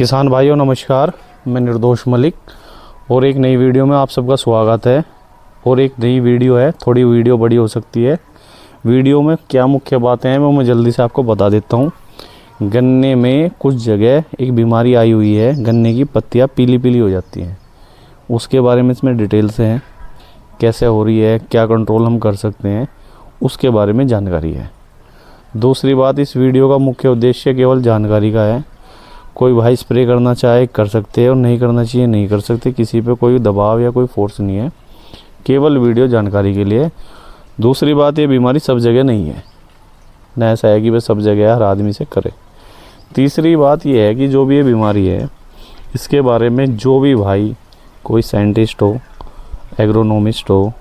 किसान भाइयों नमस्कार, मैं निर्दोष मलिक और एक नई वीडियो में आप सबका स्वागत है। और एक नई वीडियो है, थोड़ी वीडियो बड़ी हो सकती है। वीडियो में क्या मुख्य बातें हैं वो मैं जल्दी से आपको बता देता हूँ। गन्ने में कुछ जगह एक बीमारी आई हुई है, गन्ने की पत्तियाँ पीली पीली हो जाती हैं। उसके बारे में इसमें डिटेल से है, कैसे हो रही है, क्या कंट्रोल हम कर सकते हैं, उसके बारे में जानकारी है। दूसरी बात, इस वीडियो का मुख्य उद्देश्य केवल जानकारी का है। कोई भाई स्प्रे करना चाहे कर सकते हैं और नहीं करना चाहिए नहीं कर सकते। किसी पे कोई दबाव या कोई फोर्स नहीं है, केवल वीडियो जानकारी के लिए। दूसरी बात, ये बीमारी सब जगह नहीं है, न ऐसा है कि वह सब जगह हर आदमी से करे। तीसरी बात ये है कि जो भी ये बीमारी है, इसके बारे में जो भी भाई कोई साइंटिस्ट हो, एग्रोनॉमिस्ट हो,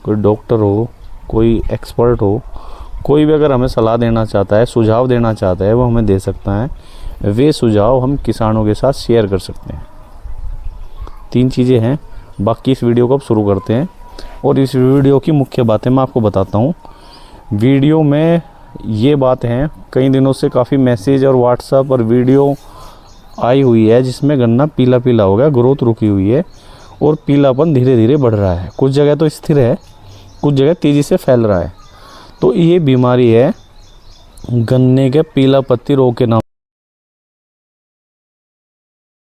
कोई डॉक्टर हो, कोई एक्सपर्ट हो, कोई भी अगर हमें सलाह देना चाहता है, सुझाव देना चाहता है, वो हमें दे सकता है। वे सुझाव हम किसानों के साथ शेयर कर सकते हैं। 3 चीज़ें हैं। बाकी इस वीडियो को अब शुरू करते हैं और इस वीडियो की मुख्य बातें मैं आपको बताता हूँ। वीडियो में ये बात हैं, कई दिनों से काफ़ी मैसेज और व्हाट्सएप और वीडियो आई हुई है जिसमें गन्ना पीला पीला हो गया, ग्रोथ रुकी हुई है और पीलापन धीरे धीरे बढ़ रहा है। कुछ जगह तो स्थिर है, कुछ जगह तेज़ी से फैल रहा है। तो ये बीमारी है गन्ने के पीला पत्ती रोग के नाम,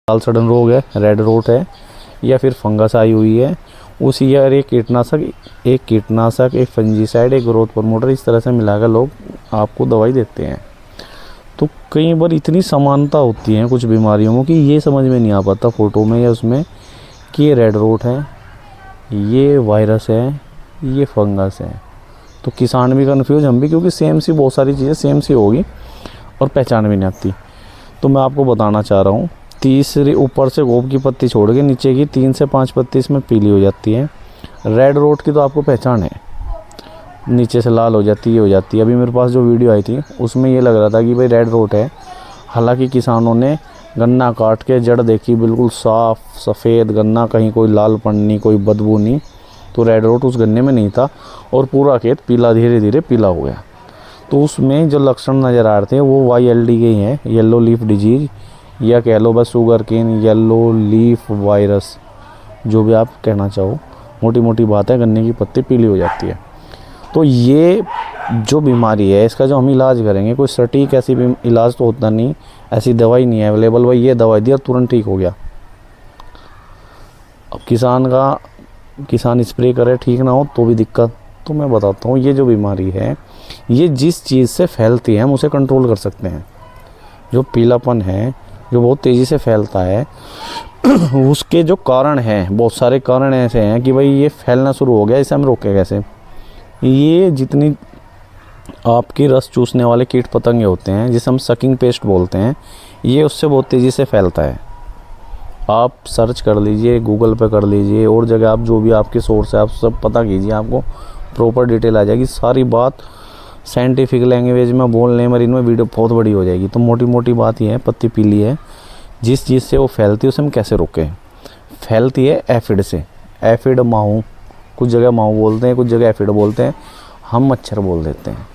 लाल सड़न रोग है, रेड रोट है, या फिर फंगस आई हुई है। उसी या एक कीटनाशक, एक फंजीसाइड, एक ग्रोथ प्रमोटर, इस तरह से मिलाकर लोग आपको दवाई देते हैं। तो कई बार इतनी समानता होती है कुछ बीमारियों में कि ये समझ में नहीं आ पाता फोटो में या उसमें कि ये रेड रोट है, ये वायरस है, ये फंगस है। तो किसान भी कन्फ्यूज, हम भी, क्योंकि सेम सी बहुत सारी चीज़ें सेम सी होगी और पहचान भी नहीं आती। तो मैं आपको बताना चाह रहा हूँ, तीसरी ऊपर से गोब की पत्ती छोड़ के नीचे की 3 से 5 पत्ती इसमें पीली हो जाती है। रेड रोट की तो आपको पहचान है, नीचे से लाल हो जाती है, अभी मेरे पास जो वीडियो आई थी उसमें ये लग रहा था कि भाई रेड रोट है। हालांकि किसानों ने गन्ना काट के जड़ देखी, बिल्कुल साफ़ सफ़ेद गन्ना, कहीं कोई लालपन नहीं, कोई बदबू नहीं। तो रेड रोट उस गन्ने में नहीं था और पूरा खेत पीला, धीरे धीरे पीला हो गया। तो उसमें जो लक्षण नज़र आ रहे थे वो YLD के ही हैं, येलो लीफ डिजीज, या कह लो बस sugarcane yellow leaf virus, जो भी आप कहना चाहो। मोटी मोटी बात है, गन्ने की पत्ती पीली हो जाती है। तो ये जो बीमारी है, इसका जो हम इलाज करेंगे, कोई सटीक ऐसी इलाज तो होता नहीं, ऐसी दवाई नहीं है अवेलेबल, भाई ये दवाई दिया तुरंत ठीक हो गया। अब किसान स्प्रे करे, ठीक ना हो तो भी दिक्कत। तो मैं बताता हूँ, ये जो बीमारी है, ये जिस चीज़ से फैलती है हम उसे कंट्रोल कर सकते हैं। जो पीलापन है, जो बहुत तेज़ी से फैलता है, उसके जो कारण हैं, बहुत सारे कारण ऐसे हैं कि भाई ये फैलना शुरू हो गया, इसे हम रोकें कैसे। ये जितनी आपकी रस चूसने वाले कीट पतंगे होते हैं, जिसे हम सकिंग पेस्ट बोलते हैं, ये उससे बहुत तेज़ी से फैलता है। आप सर्च कर लीजिए, गूगल पे कर लीजिए, और जगह आप जो भी आपके सोर्स है आप सब पता कीजिए, आपको प्रॉपर डिटेल आ जाएगी। सारी बात साइंटिफिक लैंग्वेज में बोलने में इनमें वीडियो बहुत बड़ी हो जाएगी। तो मोटी मोटी बात ये है, पत्ती पीली है, जिस चीज़ से वो फैलती है उसे हम कैसे रोकें। फैलती है एफिड से, एफिड माहू, कुछ जगह माहू बोलते हैं, कुछ जगह एफिड बोलते हैं, हम मच्छर बोल देते हैं।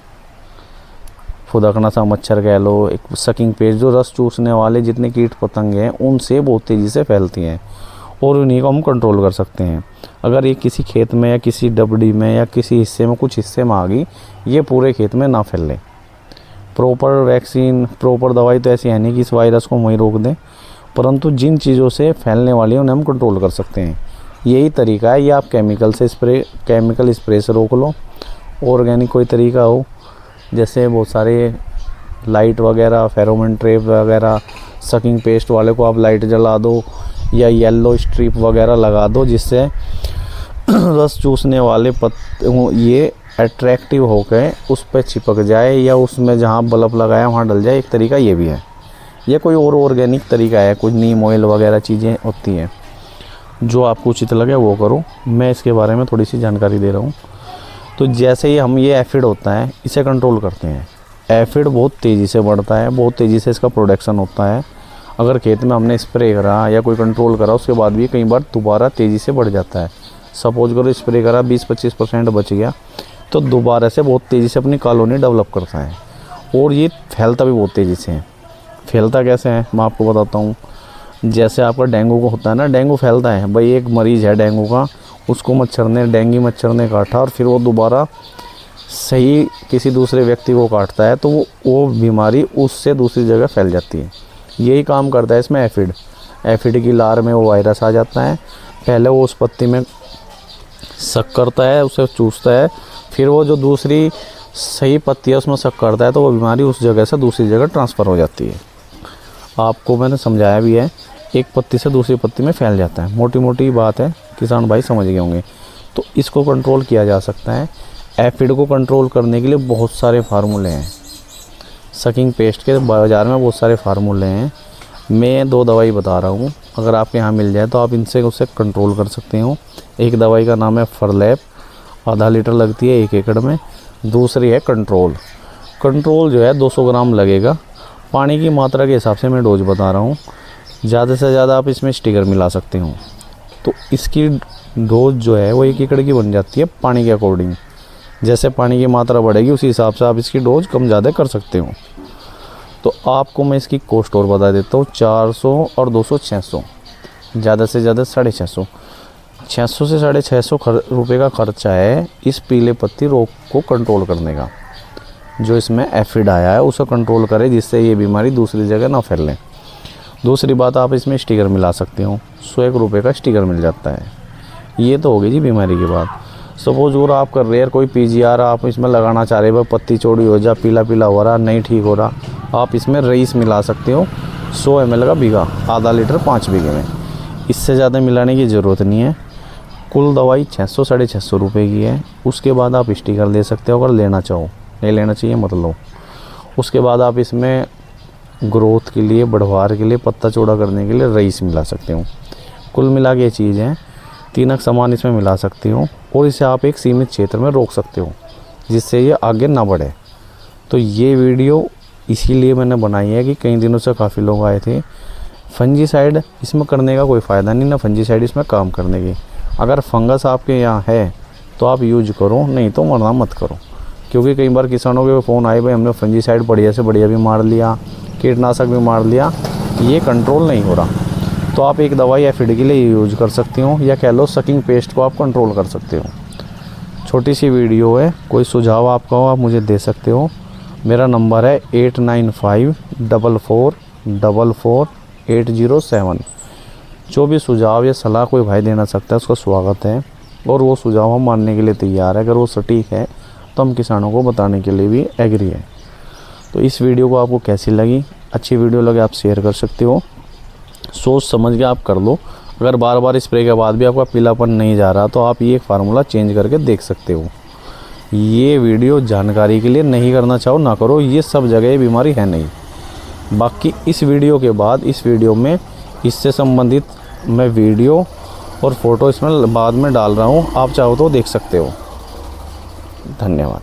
फुदकना सा मच्छर कह लो, एक सकिंग पेस्ट, जो रस चूसने वाले जितने कीट पतंगे हैं उनसे बहुत तेज़ी से फैलती हैं और उन्हीं को हम कंट्रोल कर सकते हैं। अगर ये किसी खेत में या किसी डबडी में या किसी हिस्से में, कुछ हिस्से में आ गई, ये पूरे खेत में ना फैले। प्रॉपर वैक्सीन, प्रॉपर दवाई तो ऐसी है नहीं कि इस वायरस को वहीं रोक दें, परंतु जिन चीज़ों से फैलने वाली है उन्हें हम कंट्रोल कर सकते हैं। यही तरीका है। ये आप केमिकल स्प्रे से रोक लो, ऑर्गेनिक कोई तरीका हो, जैसे बहुत सारे लाइट वगैरह, फेरोमोन ट्रैप वगैरह, सकिंग पेस्ट वाले को आप लाइट जला दो या येलो स्ट्रिप वगैरह लगा दो, जिससे रस चूसने वाले ये अट्रैक्टिव होकर उस पर चिपक जाए या उसमें जहाँ बल्ब लगाया वहाँ डल जाए। एक तरीका ये भी है। यह कोई और ऑर्गेनिक तरीका है, कुछ नीम ऑयल वगैरह चीज़ें होती हैं, जो आपको उचित लगे वो करो। मैं इसके बारे में थोड़ी सी जानकारी दे रहा हूँ। तो जैसे ही हम ये एफिड होता है, इसे कंट्रोल करते हैं। एफिड बहुत तेज़ी से बढ़ता है, बहुत तेज़ी से इसका प्रोडक्शन होता है। अगर खेत में हमने स्प्रे करा या कोई कंट्रोल करा, उसके बाद भी कई बार दोबारा तेज़ी से बढ़ जाता है। सपोज करो स्प्रे करा, 20-25% बच गया, तो दोबारा से बहुत तेज़ी से अपनी कॉलोनी डेवलप करता है और ये फैलता भी बहुत तेज़ी से है। फैलता कैसे है मैं आपको बताता हूँ। जैसे आपका डेंगू को होता है ना, डेंगू फैलता है भाई, एक मरीज़ है डेंगू का, उसको डेंगी मच्छर ने काटा और फिर वो दोबारा सही किसी दूसरे व्यक्ति को काटता है तो वो बीमारी उससे दूसरी जगह फैल जाती है। यही काम करता है इसमें एफिड की लार में वो वायरस आ जाता है। पहले वो उस पत्ती में शक करता है, उसे चूसता है, फिर वो जो दूसरी सही पत्ती है उसमें शक करता है तो वो बीमारी उस जगह से दूसरी जगह ट्रांसफ़र हो जाती है। आपको मैंने समझाया भी है, एक पत्ती से दूसरी पत्ती में फैल जाता है। मोटी मोटी बात है, किसान भाई समझ गए होंगे। तो इसको कंट्रोल किया जा सकता है। एफिड को कंट्रोल करने के लिए बहुत सारे फार्मूले हैं। सकिंग पेस्ट के बाज़ार में बहुत सारे फार्मूले हैं। मैं 2 दवाई बता रहा हूँ, अगर आपके यहाँ मिल जाए तो आप इनसे उसे कंट्रोल कर सकते हो। एक दवाई का नाम है फरलैप, आधा लीटर लगती है 1 एकड़ में। दूसरी है कंट्रोल जो है 200 ग्राम लगेगा। पानी की मात्रा के हिसाब से मैं डोज बता रहा हूँ। ज़्यादा से ज़्यादा आप इसमें स्टिकर मिला सकते हो तो इसकी डोज जो है वो 1 एकड़ की बन जाती है पानी के अकॉर्डिंग। जैसे पानी की मात्रा बढ़ेगी उसी हिसाब से आप इसकी डोज कम ज़्यादा कर सकते हो। तो आपको मैं इसकी कॉस्ट और बता देता हूँ। 400 और 200 600, ज़्यादा से ज़्यादा 650। 600 से 650 रुपये का खर्चा है इस पीले पत्ती रोग को कंट्रोल करने का। जो इसमें एफिड आया है उसे कंट्रोल करे जिससे ये बीमारी दूसरी जगह ना फैले। दूसरी बात, आप इसमें स्टिकर मिला सकते हो। 101 रुपये का स्टिकर मिल जाता है। ये तो हो गई जी बीमारी की बात। सपोज और आपका रेयर कोई पीजीआर आप इसमें लगाना चाह रहे हो, पत्ती चौड़ी हो जा, पीला पीला हो रहा, नहीं ठीक हो रहा, आप इसमें रईस मिला सकते हो 100 ml का बीघा, आधा लीटर 5 बीघे में। इससे ज़्यादा मिलाने की ज़रूरत नहीं है। कुल दवाई 600 साढ़े 600 रुपये की है। उसके बाद आप स्टिकर ले सकते हो अगर लेना चाहो, नहीं लेना चाहिए मत लो। उसके बाद आप इसमें ग्रोथ के लिए, बढ़वार के लिए, पत्ता चौड़ा करने के लिए रईस मिला सकते हो। कुल मिला के ये चीज़ है, 3 सामान इसमें मिला सकते हो और इसे आप एक सीमित क्षेत्र में रोक सकते हो जिससे ये आगे ना बढ़े। तो ये वीडियो इसीलिए मैंने बनाई है कि कई दिनों से काफ़ी लोग आए थे। फंजीसाइड इसमें करने का कोई फ़ायदा नहीं ना, फंजीसाइड इसमें काम करने की। अगर फंगस आपके यहाँ है तो आप यूज करो, नहीं तो मरना मत करो। क्योंकि कई बार किसानों के फ़ोन आए, भाई हमने फंजीसाइड बढ़िया से बढ़िया भी मार लिया, कीटनाशक भी मार लिया, ये कंट्रोल नहीं हो रहा। तो आप एक दवाई एफिड के लिए यूज कर सकते हो, या कह लो सकिंग पेस्ट को आप कंट्रोल कर सकते हो। छोटी सी वीडियो है, कोई सुझाव आपका हो आप मुझे दे सकते हो। मेरा नंबर है 8954444807। जो भी सुझाव या सलाह कोई भाई देना सकता है उसका स्वागत है और वो सुझाव हम मानने के लिए तैयार है। अगर वो सटीक है तो हम किसानों को बताने के लिए भी एग्री है। तो इस वीडियो को आपको कैसी लगी? अच्छी वीडियो लगे आप शेयर कर सकते हो, सोच समझ के आप कर लो। अगर बार बार स्प्रे के बाद भी आपका पीलापन नहीं जा रहा तो आप ये फार्मूला चेंज करके देख सकते हो। ये वीडियो जानकारी के लिए, नहीं करना चाहो ना करो, ये सब जगह ये बीमारी है नहीं। बाकी इस वीडियो के बाद इस वीडियो में इससे संबंधित मैं वीडियो और फ़ोटो इसमें बाद में डाल रहा हूँ, आप चाहो तो देख सकते हो। धन्यवाद।